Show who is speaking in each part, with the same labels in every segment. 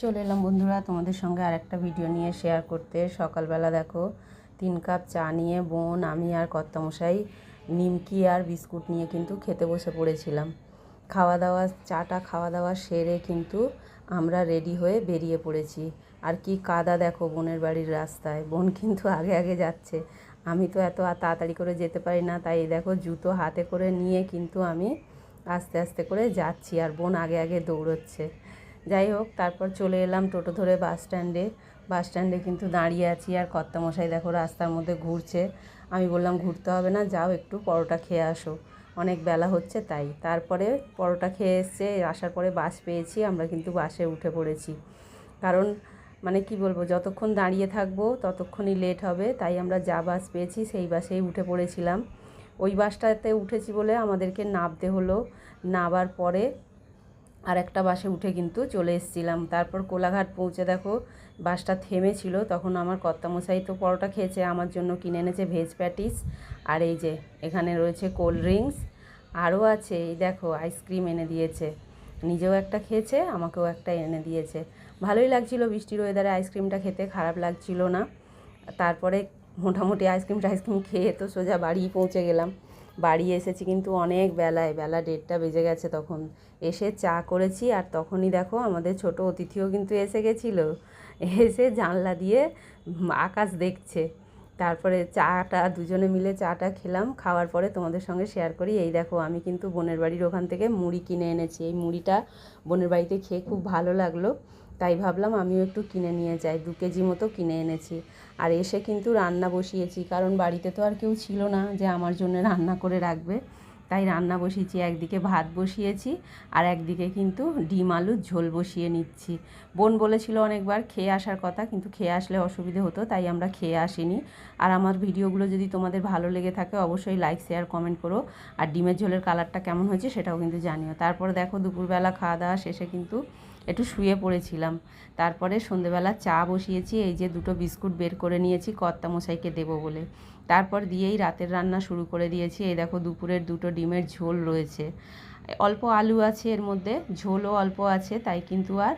Speaker 1: চলে এলাম বন্ধুরা তোমাদের সঙ্গে আরেকটা ভিডিও নিয়ে শেয়ার করতে। সকালবেলা দেখো 3 কাপ চা নিয়ে বোন, আমি আর কর্তামশাই নিমকি আর বিস্কুট নিয়ে কিন্তু খেতে বসে পড়েছিলাম। চাটা খাওয়া দাওয়া সেরে কিন্তু আমরা রেডি হয়ে বেরিয়ে পড়েছি। আর কি কাদা দেখো বোনের বাড়ির রাস্তায়, বোন কিন্তু আগে আগে যাচ্ছে। আমি তো এত তাড়াতাড়ি করে যেতে পারি না, তাই দেখো জুতো হাতে করে নিয়ে কিন্তু আমি আস্তে আস্তে করে যাচ্ছি আর বোন আগে আগে দৌড়চ্ছে। যাই হোক, তারপর চলে এলাম টোটো ধরে বাস স্ট্যান্ডে কিন্তু দাঁড়িয়ে আছি আর কর্তামশাই দেখো রাস্তার মধ্যে ঘুরছে। আমি বললাম ঘুরতে হবে না, যাও একটু পরোটা খেয়ে আসো, অনেক বেলা হচ্ছে তাই। তারপরে পরোটা খেয়ে এসছে, আসার পরে বাস পেয়েছি, আমরা কিন্তু বাসে উঠে পড়েছি। কারণ মানে কি বলবো, যতক্ষণ দাঁড়িয়ে থাকবো ততক্ষণই লেট হবে, তাই আমরা যা বাস পেয়েছি সেই বাসেই উঠে পড়েছিলাম। ওই বাসটাতে উঠেছি বলে আমাদেরকে নামতে হলো, নামার পরে আর একটা বাসে উঠে কিন্তু চলে এসেছিলাম। তারপর কোলাঘাট পৌঁছে দেখো বাসটা থেমেছিল, তখন আমার কর্তামশাই তো পরোটা খেয়েছে, আমার জন্য কিনে এনেছে ভেজ প্যাটিস। আর এই যে এখানে রয়েছে কোল্ড ড্রিঙ্কস, আরও আছে এই দেখো আইসক্রিম এনে দিয়েছে, নিজেও একটা খেয়েছে, আমাকেও একটা এনে দিয়েছে। ভালোই লাগছিল বৃষ্টির ওয়েদারে আইসক্রিমটা খেতে, খারাপ লাগছিল না। তারপরে মোটামুটি আইসক্রিম খেয়ে তো সোজা বাড়ি পৌঁছে গেলাম। বাড়ি এসেছি কিন্তু অনেক বেলা 1:30 বেজে গেছে। তখন এসে চা করেছি আর তখনই দেখো আমাদের ছোট অতিথিও কিন্তু এসে গেছিলো, এসে জানলা দিয়ে আকাশ দেখছে। তারপরে চাটা দুজনে মিলে চাটা খেলাম, খাওয়ার পরে তোমাদের সঙ্গে শেয়ার করি। এই দেখো আমি কিন্তু বোনের বাড়ির ওখান থেকে মুড়ি কিনে এনেছি, এই মুড়িটা বোনের বাড়িতে খেয়ে খুব ভালো লাগলো, তাই ভাবলাম আমিও একটু কিনে নিয়ে যাই। 2 কেজি মতো কিনে এনেছি। আর এসে কিন্তু রান্না বসিয়েছি, কারণ বাড়িতে তো আর কেউ ছিল না যে আমার জন্য রান্না করে রাখবে, তাই রান্না বসিয়েছি। একদিকে ভাত বসিয়েছি আর একদিকে কিন্তু ডিম আলুর ঝোল বসিয়ে নিচ্ছি। বোন বলেছিল অনেকবার খেয়ে আসার কথা, কিন্তু খেয়ে আসলে অসুবিধে হতো, তাই আমরা খেয়ে আসিনি। আর আমার ভিডিওগুলো যদি তোমাদের ভালো লেগে থাকে অবশ্যই লাইক শেয়ার কমেন্ট করো, আর ডিমের ঝোলের কালারটা কেমন হয়েছে সেটাও কিন্তু জানিও। তারপরে দেখো দুপুরবেলা খাওয়া দাওয়া শেষে কিন্তু একটু শুয়ে পড়েছিলাম। তারপরে সন্ধেবেলা চা বসিয়েছি, এই যে 2টো বিস্কুট বের করে নিয়েছি কর্তামশাইকে দেবো বলে। তারপর দিয়েই রাতের রান্না শুরু করে দিয়েছি। এই দেখো দুপুরের 2টো ডিমের ঝোল রয়েছে, অল্প আলু আছে এর মধ্যে, ঝোলও অল্প আছে, তাই কিন্তু আর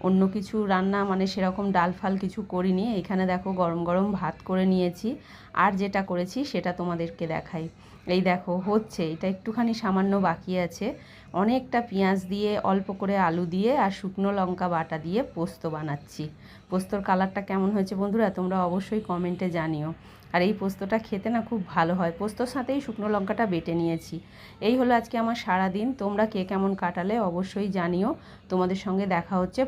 Speaker 1: অন্য কিছু রান্না মানে সেরকম ডাল ফাল কিছু করিনি। এখানে দেখো গরম গরম ভাত করে নিয়েছি, আর যেটা করেছি সেটা তোমাদেরকে দেখাই। এই দেখো হচ্ছে, এটা একটুখানি সামান্য বাকি আছে। অনেকটা পেঁয়াজ দিয়ে, অল্প করে আলু দিয়ে আর শুকনো লঙ্কা বাটা দিয়ে পোস্ত বানাচ্ছি। পোস্তর কালারটা কেমন হয়েছে বন্ধুরা তোমরা অবশ্যই কমেন্টে জানিও। আর এই পোস্তটা খেতে না খুব ভালো হয়, পোস্তর সাথেই শুকনো লঙ্কাটা বেটে নিয়েছি। এই হলো আজকে আমার সারাদিন, তোমরা কে কেমন কাটালে অবশ্যই জানিও। তোমাদের সঙ্গে দেখা হচ্ছে